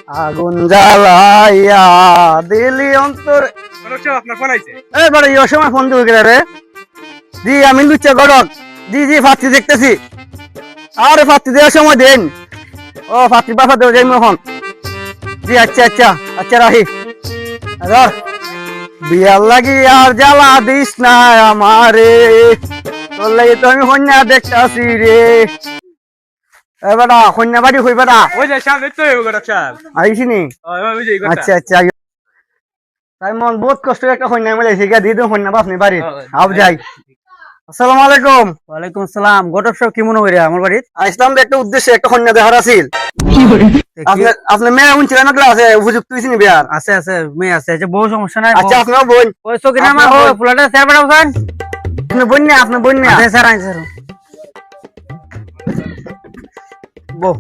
আগুন জ্বালাইয়া দিলি অন্তর আপনার ফোন আইছে এবারে এই সময় ফোন দিয়ে গেলে রে জি আমি লুচ্চা গড়ক জি জি ফাত্তি দেখতেছি আরে ফাত্তি দেওয়ার সময় দেন ও ফাত্তি বাসা দেওয়া যাই এখন জি আচ্ছা আচ্ছা আচ্ছা রাহি ধর বিয়ার লাগি আর জ্বালা দিস না আমারে তোর লাগি তো আমি কন্যা দেখতাছি রে এবারা কন্যা বাড়ি হই বেটা ওই যে সামনে তো হইব গো স্যার আইসিনি ওই যে আচ্ছা আচ্ছা তাই মন বহুত কষ্ট একটা কন্যা মিলাইছে গা দিয়ে দিন কন্যা বাপনি বাড়ি আব যাই আসসালামু আলাইকুম ওয়ালাইকুম আসসালাম গটক সব কি মনে হইরা আমার বাড়িতে আসলাম একটা উদ্দেশ্যে একটা কন্যা দেখার আছিল আপনার মেয়ে উনছিল না ক্লাসে উপযুক্ত হয়েছিনি বিয়ার আছে আছে মেয়ে আছে যে বহু সমস্যা নাই আচ্ছা আপনার বোন ওই সকি না আমার ওই ফুলাটা স্যার বড় হোসেন আপনার বোন না স্যার আই স্যার বো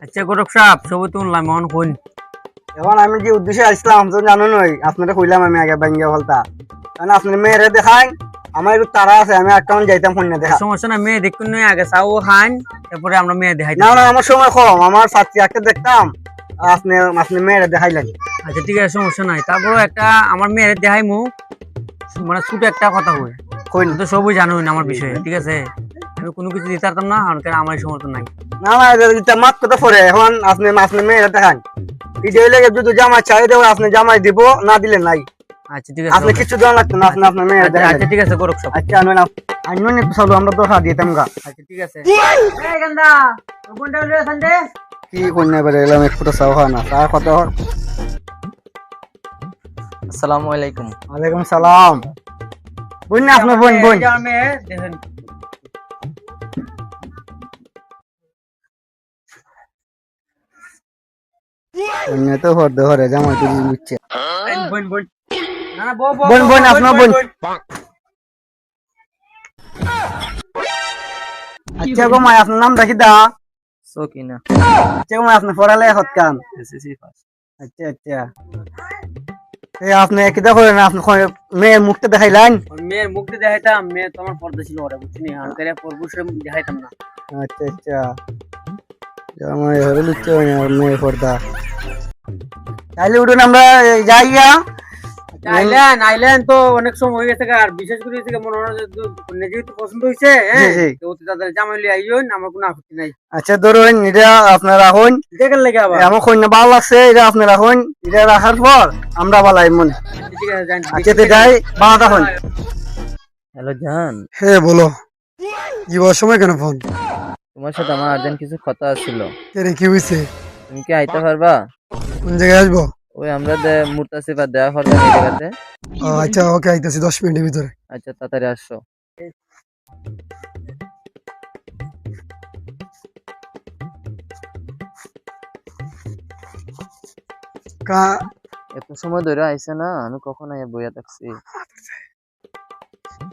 আচ্ছা গটক সাহেব সবই তো উনলাম মন কোন এখন আমি যে উদ্দেশ্যে আসলাম তো জানো নই আপনারা কইলাম আমি আগে বাঙ্গিয়া বলতা কারণ আপনার মেয়েরে দেখাই আমার একটু তারা আছে আমি একটা যাইতাম কন্যা দেখা সমস্যা না মেয়ে দেখুন নই আগে চাও খান তারপরে আমরা মেয়ে দেখাই না না আমার সময় কম আমার ছাত্রী একটা দেখতাম আপনি মেয়েরে দেখাই লাগে আচ্ছা ঠিক আছে সমস্যা নাই তারপরে একটা আমার মেয়ের দেখাই মু মানে ছোট একটা কথা কই কই তো সবই জানোই না আমার বিষয়ে ঠিক আছে আমি কোনো কিছু দিতে পারতাম না কারণ আমার সমর্থন নাই না না এটা মাত কথা পরে এখন আপনি মেয়েরে দেখান এই লেগে যদি জামাই চাই দেবো আপনি জামাই দিব না দিলে নাই আচ্ছা ঠিক আছে আপনি কিছু দেওয়া লাগতো না আপনি আপনার মেয়েরে দেখান আচ্ছা ঠিক আছে গরক সব আচ্ছা আমি একটু চলো আমরা দোষা দিতাম গা আচ্ছা ঠিক আছে এই গন্দা কোনটা লয়ে সন্দে কি কন্যা বেড়ে এলাম একটু চাও খাওয়া না তার কথা আসসালামু আলাইকুম। ওয়ালাইকুম সালাম বোন না আপনার বোন বোন মেয়ে দেখেন কন্যা তো হর ধরে জামাই তুই বুঝছে বোন বোন না না বোন বোন আপনার বোন আচ্ছা গো মাই আপনার নাম রাখি দা সকিনা আচ্ছা গো মাই আপনার পড়ালে হতকান এসএসসি পাস। আচ্ছা আচ্ছা এই আপনি কিটা করেন আপনি মেয়ের মুখটা দেখাইলেন মেয়ের মুখটা দেখাইতাম মেয়ে তো আমার পর্দা ছিল ওরা বুঝছিনি হালকারে পরপুষে দেখাইতাম না আচ্ছা আচ্ছা জামাই হরে লুচ্চে মেয়ে পর্দা তাইলে উঠুন আমরা যাইয়া আইলেন আইলেন তো অনেক সময় হয়ে গেছে আর বিশেষ করে থেকে মনে হয় যে যেহেতু পছন্দ হয়েছে হ্যাঁ তো তাদের জামাইলি আইন আমার কোনো আপত্তি নাই আচ্ছা ধরুন এটা আপনার রাখুন দেখেন লাগে আবার আমার কন্যা ভালো লাগছে এটা আপনি রাখুন এটা রাখার পর আমরা বালাই মনে ঠিক আছে জান আচ্ছা তো যাই ভালো থাকুন হ্যালো জান, হ্যাঁ বলো কি সময় কেন ফোন তোমার সাথে আমার আর্জেন্ট কিছু কথা ছিল। কেন কি হয়েছে তুমি কি আইতে পারবা? কোন জায়গায় আসবো ওই আমরা মুর্তাসিফা দেয়া করবে এই জায়গাতে। আচ্ছা ওকে আইতেছি 10 মিনিটের ভিতরে আচ্ছা তাড়াতাড়ি আসো। এত সময় ধরে আইছে না, আমি কখন আইয়া বইয়া থাকছি।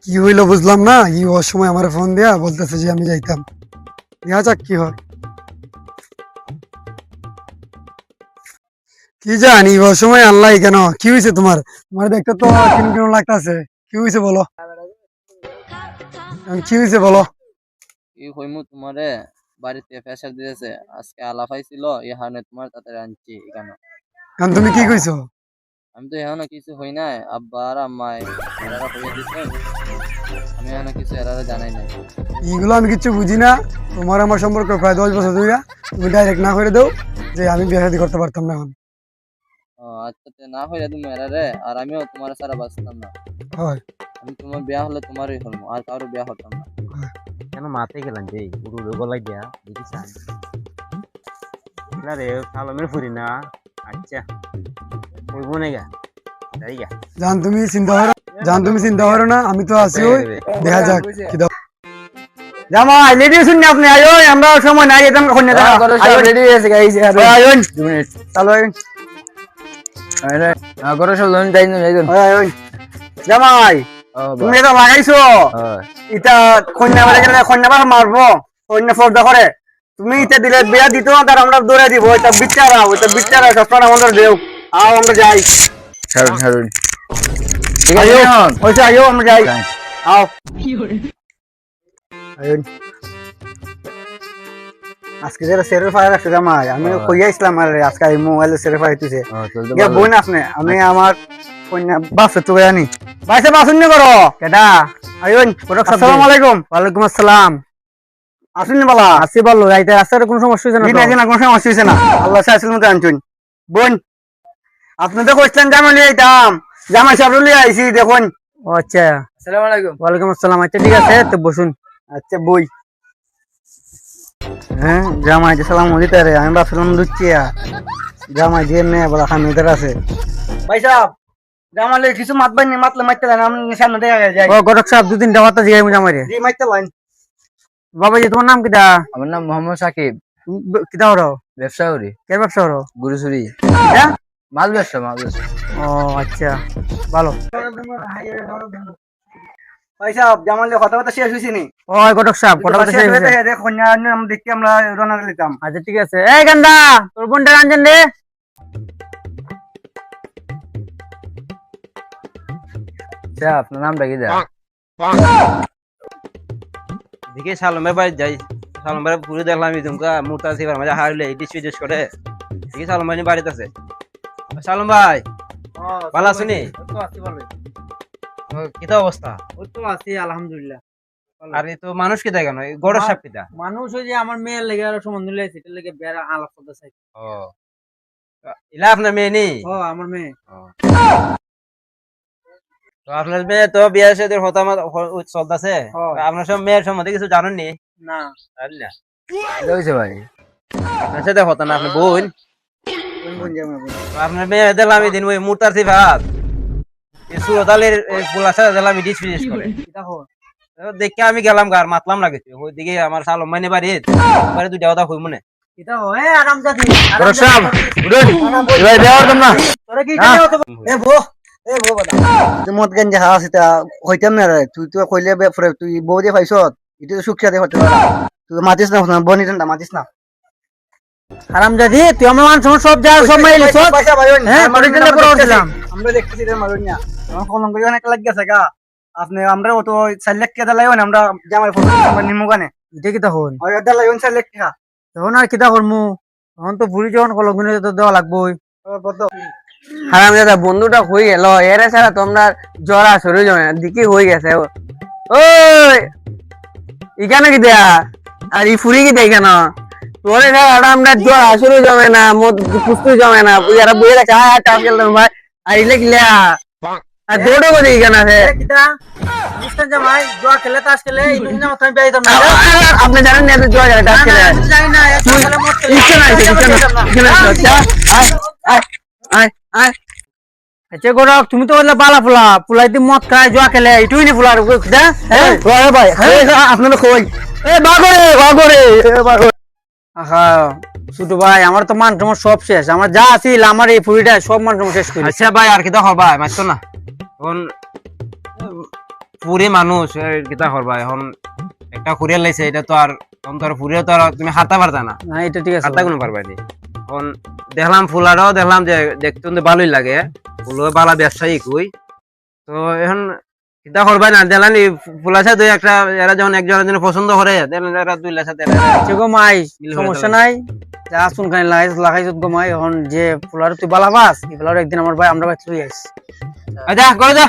কি হইলো বুঝলাম না, ই ওর সময় আমার ফোন দিয়া বলতেছে যে আমি যাইতাম, দেখা যাক কি হয়। কি জানি ওর সময় আল্লাহ কেন কি হয়েছে তোমার তোমার দেখতে তো কেন কেন লাগতেছে, কি হয়েছে বলো, কি হয়েছে বলো। কি হইমু তোমারে বাড়িতে প্রেসার দিয়েছে, আজকে আলাপাই ছিল এখানে তোমার তাড়াতাড়ি আনছি এখানে। কারণ তুমি কি কইছো? আমি তো এখনো কিছু হই নাই, আব্বা আর আম্মাই এরারা হইয়া দিচ্ছে, আমি এখনো কিছু এরারা জানাই নাই। এইগুলো আমি কিছু বুঝি না, তোমার আমার সম্পর্ক প্রায় 10 বছর ধরে, তুমি ডাইরেক্ট না করে দাও যে আমি বিয়ে শাদী করতে পারতাম না এখন। ও আচ্ছা, না হইয়া তুমি এরারে, আর আমিও তোমার সারা বাঁচতাম না। হয় আমি তোমার বিয়া হলে তোমারই হলমু, আর কারো বিয়া হতাম না। কেন মাথায় গেলাম যে উড়ু গলাই দিয়া দেখিস না রে সালমের ফুরি না। আচ্ছা ওই বনে গা যাই গা জান তুমি চিন্তা করো না, আমি তো আছি, ওই দেখা যাক কি দাও। জামাই রেডি শুন না আপনি আইও, আমরা সময় নাই একদম কন্যা দেখা রেডি হয়ে গেছে গাইস, আইন 2 মিনিট। চলো আইন আরে আগরে সব লোন যাই না যাইন। আইন জামাই তুমি এটা লাগাইছো এটা কন্যা বাড়ি গেলে কন্যা বাড়ি মারবো, কন্যা পর্দা করে তুমি এটা দিলে বিয়া দিত না, তার আমরা দৌড়ে দিব, ওইটা বিচারা সবসময় আমাদের দেও। আও আমরা যাই, ছাড়ুন ঠিক আছে আইও এখন ওইটা আইও আমরা যাই, আও আইন আজকে যারা সেরে ফায়ার আছে জামাই আমি কইয়া ইসলাম আর আজকে এই মোবাইলে সেরে ফায়ার হইতেছে চলতে ইয়া বোন আপনি আমি আমার কন্যা বাসে তো আনি বাইসে বাসুন নে করো কেডা আইন আসসালামু আলাইকুম ওয়ালাইকুম আসসালাম। আসুন বালা আসি বললো রাইতে রাস্তার কোনো সমস্যা হয়েছে না দিন আছে না কোনো সমস্যা হইছে না আল্লাহ সাইসুল মতো আনছুন বোন আপনি তো কইছেন জামাই লিয়ে আইতাম জামাই সাহেব লিয়ে আইছি দেখুন ও আচ্ছা, আসসালামু আলাইকুম। ওয়ালাইকুম আসসালাম। আচ্ছা ঠিক আছে, তো বসুন। আচ্ছা বই হ্যাঁ জামাই যে সালাম দিতে রে আমি ভাবছিলাম লুচিয়া জামাই দিয়ে নে বলা খামিদার আছে ভাই সাহেব জামালে কিছু মাত বাইনি মাতলে মাইতে দেন আমি সামনে দেখা যায় ও গরক সাহেব 2-3 টা কথা জিগাই মুজা মারে। জি মাইতে লাইন বাবাজি তোমার নাম কিটা? আমার নাম মোহাম্মদ সাকিব, কিটা হরো? ব্যবসা করি, কে ব্যবসা হরো? গুরুচুরি, কিটা? মাল ব্যবসা, মাল ব্যবসা। ও আচ্ছা, ভালো। ভাই সাহেব জামালে কথা শেষ হইছে নি ও গরক সাহেব কথা বলতে শেষ হয়েছে। দেখো না আমরা দেখি আমরা রওনা দিতাম আচ্ছা ঠিক আছে। এই গান্ডা তোর বোনটা রাঞ্জন রে। আচ্ছা, আপনার নামটা কি দেয়? দেখি সালমের বাড়ি যাই, সালমের পুরো দেখলাম তুমকা মোটা সিবার মাঝে হারলে ডিস ফিডিস করে। দেখি সালম ভাই বাড়িতে আছে। সালম ভাই ভালো আছেন? তো আছি ভালো। কিতা অবস্থা? ওই তো আছি আলহামদুলিল্লাহ। আর এই তো মানুষ কিতা কেন গড়ের সাপ কিতা? মানুষ ওই যে আমার মেয়ের লেগে আর সম্বন্ধ লইছে, এটা লেগে বেড়া আলাপ করতে চাই। ও ইলা আপনার মেয়ে নেই? ও আমার মেয়ে। তো আপনার মেয়ে তো বিয়ে সাথে হতামত চলতেছে, আপনার সব মেয়ের সম্বন্ধে কিছু জানেন নি? না জানি না। এটা হয়েছে ভাই। আপনার সাথে হতো না আপনার বোন? বোন জামাই বোন তো আপনার মেয়ে দিলাম দিন ওই মোটার সিফাত সুরতালের পোলার সাথে দিলাম ডিস ফিডিস করে। কিটা হো? দেখে আমি গেলাম গার মাতলাম না কিছু ওইদিকে আমার সালম মাইনে বাড়ি বাড়ি দুইটা কথা কই মনে কিটা হো? এ আরামজাদি গরক সাহেব উঠুন এবার দেওয়ার তোমরা তোরা কি জানো তো? এ বো বাদা তুই মত গঞ্জে হাস এটা হইতাম না রে তুই তো কইলে বেফরে তুই বউ দিয়ে পাইছত এটা তো সুখিয়া দিয়ে হতে পারে তুই মাতিস না বনি ঠান্ডা মাতিস না আরামজাদি তুই আমার মান সব জায়গা সব মাইলি সব। পয়সা ভাই হ্যাঁ পরিচয় করে উঠলাম। আমরা দেখতেছি রে মারুন না আমার কলম করে অনেক লাগ গেছে গা আপনি আমরা তো 4 লাখ টাকা লাগাই না আমরা জামাই ফটো আমরা নিমু গানে এটা কিটা হন? ওই আদা লাগাই 4 লাখ টাকা তখন আর কিটা করমু? তখন তো বুড়ি যখন কলম গুনে তো দেওয়া লাগবেই। ও বদ্ধ হারাম দাদা বন্ধুটা হয়ে গেল এরা ছাড়া তোমরা জরা সরে যাবে না দিকে হয়ে গেছে ওই এখানে কি দেয়া আর ই ফুরি কি দেয় কেন তোরে ছাড়া আমরা জরা সরে যাবে না মদ পুস্তু যাবে না যারা বইয়ে রাখছে হ্যাঁ চাপ গেল ভাই আর ইলে কিলা আর দৌড়ো করে এখানে আছে এ কিটা মিস্টার জামাই জোয়া খেলে তাস খেলে এই তুমি জামা তুমি বেইতাম না। আপনি জানেন না জোয়া যাবে ডাক খেলে আমি জানি না এত খেলে মত খেলে ইচ্ছে নাই ইচ্ছে নাই আয় আয় আয় আচ্ছা গরক তুমি তো বললে বালা ফুলা ফুলাইতে মদ খায় জোয়া খেলে এটুই নি ফুলার কিটা? হ্যাঁ ভাই আপনারা কই এ বাগরে আহা ছোট ভাই আমার তো মান তোমার সব শেষ, আমার যা আছিল আমার এই ফুরিটা সব মান তোমার শেষ করে। আচ্ছা ভাই আর কিতা হবা মারতো না এখন পুরে মানুষ কিতা করবা এখন একটা কুরিয়ার লাইছে এটা তো আর তখন তো আর ফুরিয়ে তো আর তুমি হারতে পারতা না, না এটা ঠিক আছে হারতে কোনো পারবা নি। এখন দেখলাম ফুলারও দেখলাম যে দেখতে তো ভালোই লাগে ফুলো বালা ব্যবসায়ী কই তো এখন কিতা করবা না দেখলাম ফুলার সাথে একটা এরা যখন একজনের জন্য পছন্দ করে দেখলেন এরা 2 লাখ সাথে আচ্ছা গো মাই মিল হয়ে সমস্যা যাবে। নাই যা শুন খাই লাগাইছ গো মাই এখন যে ফুলার তুই বালা পাস এই ফুলার একদিন আমার ভাই আমরা ভাই তুই আইস আচ্ছা করে যা